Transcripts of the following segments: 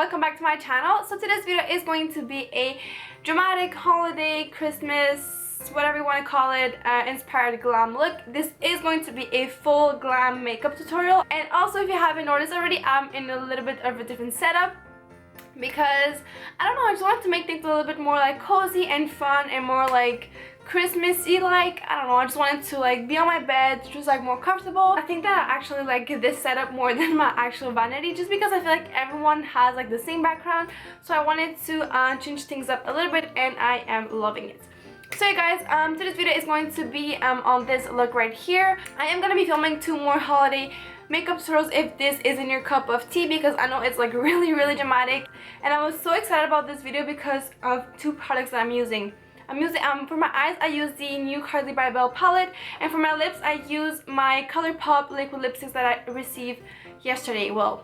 welcome back to my channel. So today's video is going to be a dramatic holiday, Christmas, whatever you want to call it, inspired glam look. This is going to be a full glam makeup tutorial, and also if you haven't noticed already, I'm in a little bit of a different setup because I don't know, I just wanted to make things a little bit more like cozy and fun and more like Christmassy, like I don't know, I just wanted to like be on my bed, just like more comfortable. I think that I actually like this setup more than my actual vanity, just because I feel like everyone has like the same background, so I wanted to change things up a little bit, and I am loving it. So you guys, today's video is going to be on this look right here. I am gonna be filming 2 more holiday makeup tutorials if this isn't your cup of tea, because I know it's like really dramatic, and I was so excited about this video because of 2 products that I'm using. For my eyes, I use the new Cranberry palette, and for my lips, I use my ColourPop liquid lipsticks that I received yesterday. Well,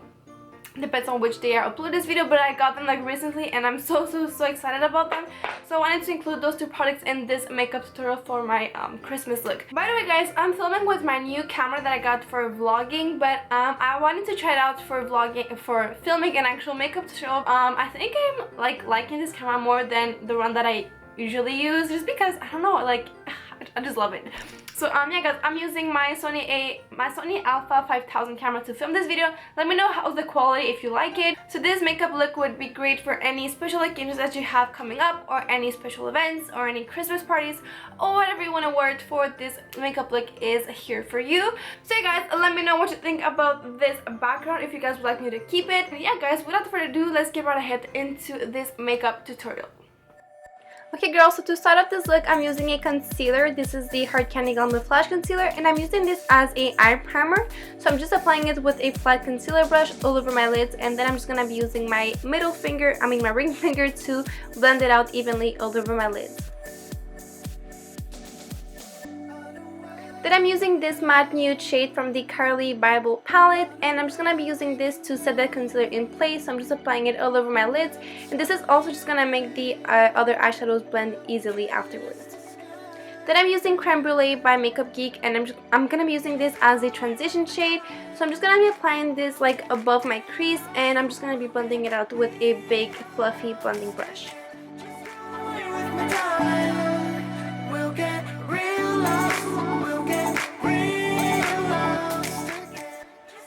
depends on which day I upload this video, but I got them like recently, and I'm so excited about them. So I wanted to include those 2 products in this makeup tutorial for my Christmas look. By the way, guys, I'm filming with my new camera that I got for vlogging, but I wanted to try it out for filming an actual makeup tutorial. I think I'm like liking this camera more than the one that I usually use, just because I don't know, like I just love it. So yeah guys, I'm using my Sony Alpha 5000 camera to film this video. Let me know how's the quality, if you like it. So this makeup look would be great for any special occasions that you have coming up, or any special events, or any Christmas parties, or whatever you want to wear it for. This makeup look is here for you. So yeah guys, let me know what you think about this background, if you guys would like me to keep it. But yeah guys, without further ado, let's get right ahead into this makeup tutorial. Okay girls, so to start off this look, I'm using a concealer. This is the Hard Candy Glam Flash Concealer, and I'm using this as a eye primer. So I'm just applying it with a flat concealer brush all over my lids, and then I'm just going to be using my my ring finger to blend it out evenly all over my lids. Then I'm using this matte nude shade from the Cranberry palette, and I'm just going to be using this to set the concealer in place. So I'm just applying it all over my lids, and this is also just going to make the other eyeshadows blend easily afterwards. Then I'm using Cranberry by Makeup Geek, and I'm going to be using this as a transition shade. So I'm just going to be applying this like above my crease, and I'm just going to be blending it out with a big fluffy blending brush.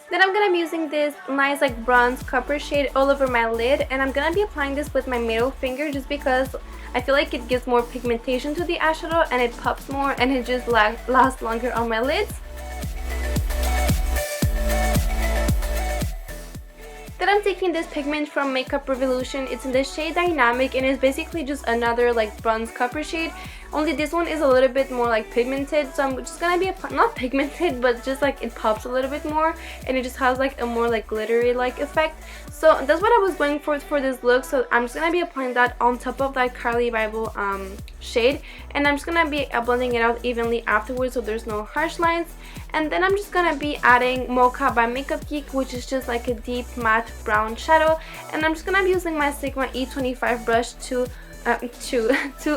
Then I'm going to be using this nice like bronze copper shade all over my lid, and I'm going to be applying this with my middle finger, just because I feel like it gives more pigmentation to the eyeshadow, and it pops more, and it just lasts longer on my lids. Then I'm taking this pigment from Makeup Revolution. It's in the shade Dynamic, and it's basically just another like bronze copper shade, only this one is a little bit more like pigmented. So I'm just gonna be not pigmented, but just like it pops a little bit more, and it just has like a more like glittery like effect. So that's what I was going for this look. So I'm just gonna be applying that on top of that Cranberry shade, and I'm just gonna be blending it out evenly afterwards, so there's no harsh lines. And then I'm just gonna be adding Mocha by Makeup Geek, which is just like a deep matte brown shadow, and I'm just gonna be using my Sigma E25 brush to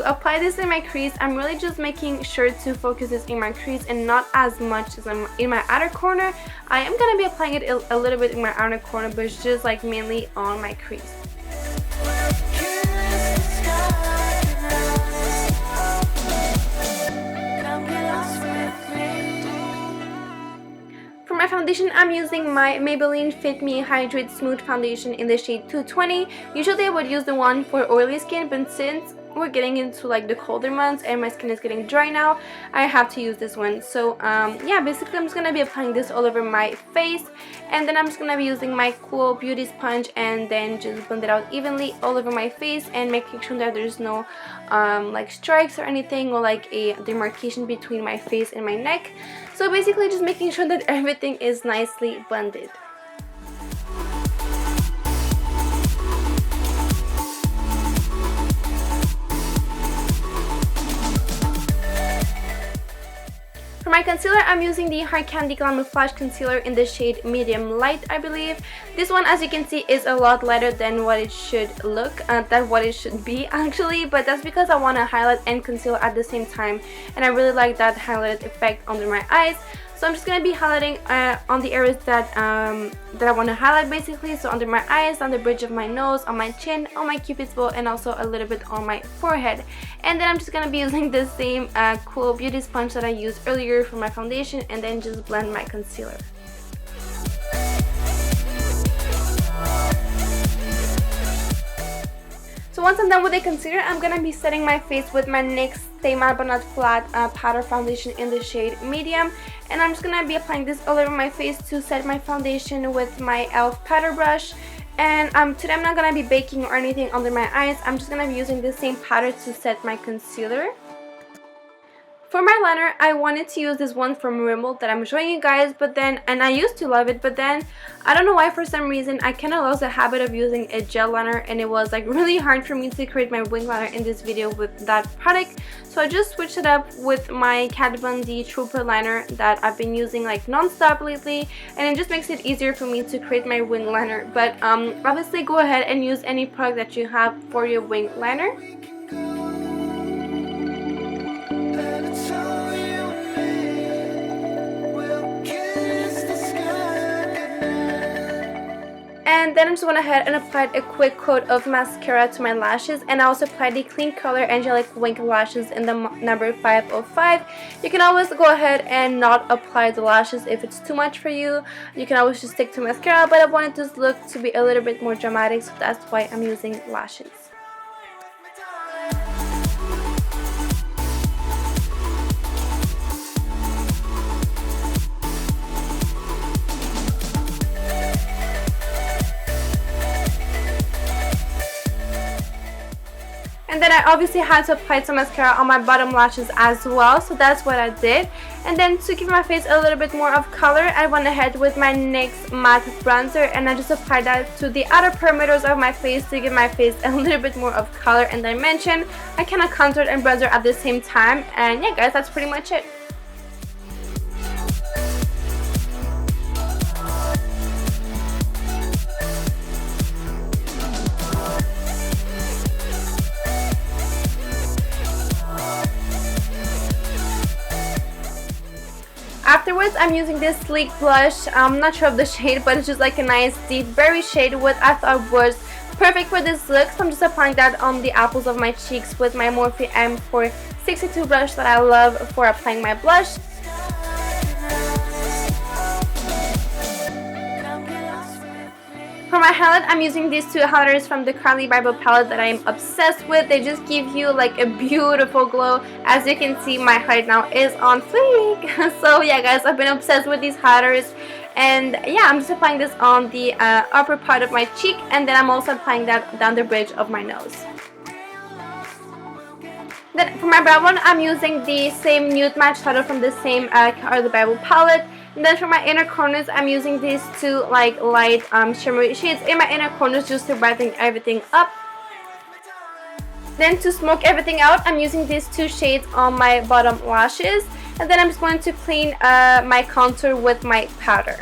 apply this in my crease. I'm really just making sure to focus this in my crease and not as much as I'm in my outer corner. I am gonna be applying it a little bit in my outer corner, but it's just like mainly on my crease. For my foundation, I'm using my Maybelline Fit Me Hydrate Smooth Foundation in the shade 220. Usually I would use the one for oily skin, but since we're getting into like the colder months and my skin is getting dry now, I have to use this one. So yeah, basically I'm just gonna be applying this all over my face, and then I'm just gonna be using my Cool Beauty sponge, and then just blend it out evenly all over my face, and making sure that there's no like stripes or anything, or like a demarcation between my face and my neck. So basically just making sure that everything is nicely blended. For my concealer, I'm using the Hard Candy Glam Flash Concealer in the shade Medium Light, I believe. This one, as you can see, is a lot lighter than what it should look, than what it should be actually, but that's because I want to highlight and conceal at the same time, and I really like that highlight effect under my eyes. So I'm just going to be highlighting on the areas that I want to highlight basically. So under my eyes, on the bridge of my nose, on my chin, on my cupid's bow, and also a little bit on my forehead. And then I'm just going to be using the same cool beauty sponge that I used earlier for my foundation, and then just blend my concealer. So once I'm done with the concealer, I'm going to be setting my face with my NYX Stay Matte But Not Flat powder foundation in the shade medium. And I'm just going to be applying this all over my face to set my foundation with my e.l.f. powder brush. And today I'm not going to be baking or anything under my eyes. I'm just going to be using the same powder to set my concealer. For my liner, I wanted to use this one from Rimmel that I'm showing you guys, and I used to love it, but then I don't know why, for some reason I kind of lost the habit of using a gel liner, and it was like really hard for me to create my wing liner in this video with that product. So I just switched it up with my Kat Von D Trooper liner that I've been using like non-stop lately, and it just makes it easier for me to create my wing liner. But obviously go ahead and use any product that you have for your wing liner. And then I'm just went ahead and applied a quick coat of mascara to my lashes, and I also applied the Clean Color Angelic Wink Lashes in the number 505. You can always go ahead and not apply the lashes if it's too much for you. You can always just stick to mascara, but I wanted this look to be a little bit more dramatic, so that's why I'm using lashes. And then I obviously had to apply some mascara on my bottom lashes as well, so that's what I did. And then to give my face a little bit more of color, I went ahead with my NYX matte bronzer, and I just applied that to the outer perimeters of my face to give my face a little bit more of color and dimension. I kind of contoured and bronzer at the same time, and yeah guys, that's pretty much it. Afterwards, I'm using this sleek blush. I'm not sure of the shade, but it's just like a nice deep berry shade, what I thought was perfect for this look. So I'm just applying that on the apples of my cheeks with my Morphe M462 brush that I love for applying my blush. For my highlight, I'm using these two highlighters from the Carly Bible palette that I am obsessed with. They just give you like a beautiful glow. As you can see, my highlight now is on fleek. So yeah guys, I've been obsessed with these highlighters. And yeah, I'm just applying this on the upper part of my cheek, and then I'm also applying that down the bridge of my nose. Then for my brow bone, I'm using the same nude match shadow from the same Carly Bible palette. And then for my inner corners, I'm using these two like light shimmery shades in my inner corners just to brighten everything up. Then to smoke everything out, I'm using these two shades on my bottom lashes. And then I'm just going to clean my contour with my powder.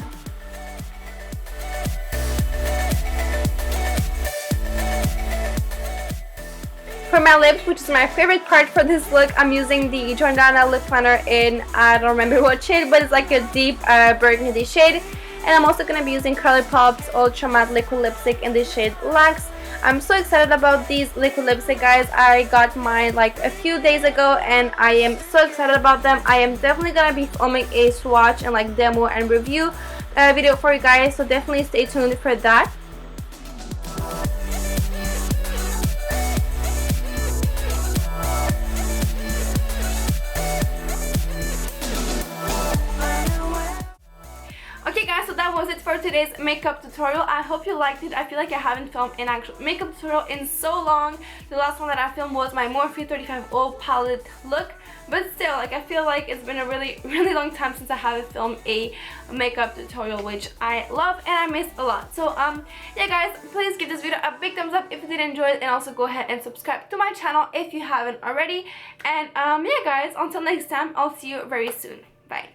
For my lips, which is my favorite part for this look, I'm using the Jordana lip liner in, I don't remember what shade, but it's like a deep burgundy shade. And I'm also going to be using ColourPop's Ultra Matte Liquid Lipstick in the shade Lax. I'm so excited about these liquid lipstick, guys. I got mine like a few days ago, and I am so excited about them. I am definitely going to be filming a swatch and like demo and review video for you guys, so definitely stay tuned for that. Okay guys, so that was it for today's makeup tutorial. I hope you liked it. I feel like I haven't filmed an actual makeup tutorial in so long. The last one that I filmed was my Morphe 35O palette look, but still, like, I feel like it's been a really long time since I haven't filmed a makeup tutorial, which I love and I miss a lot. So yeah guys, please give this video a big thumbs up if you did enjoy it, and also go ahead and subscribe to my channel if you haven't already. And yeah guys, until next time, I'll see you very soon. Bye.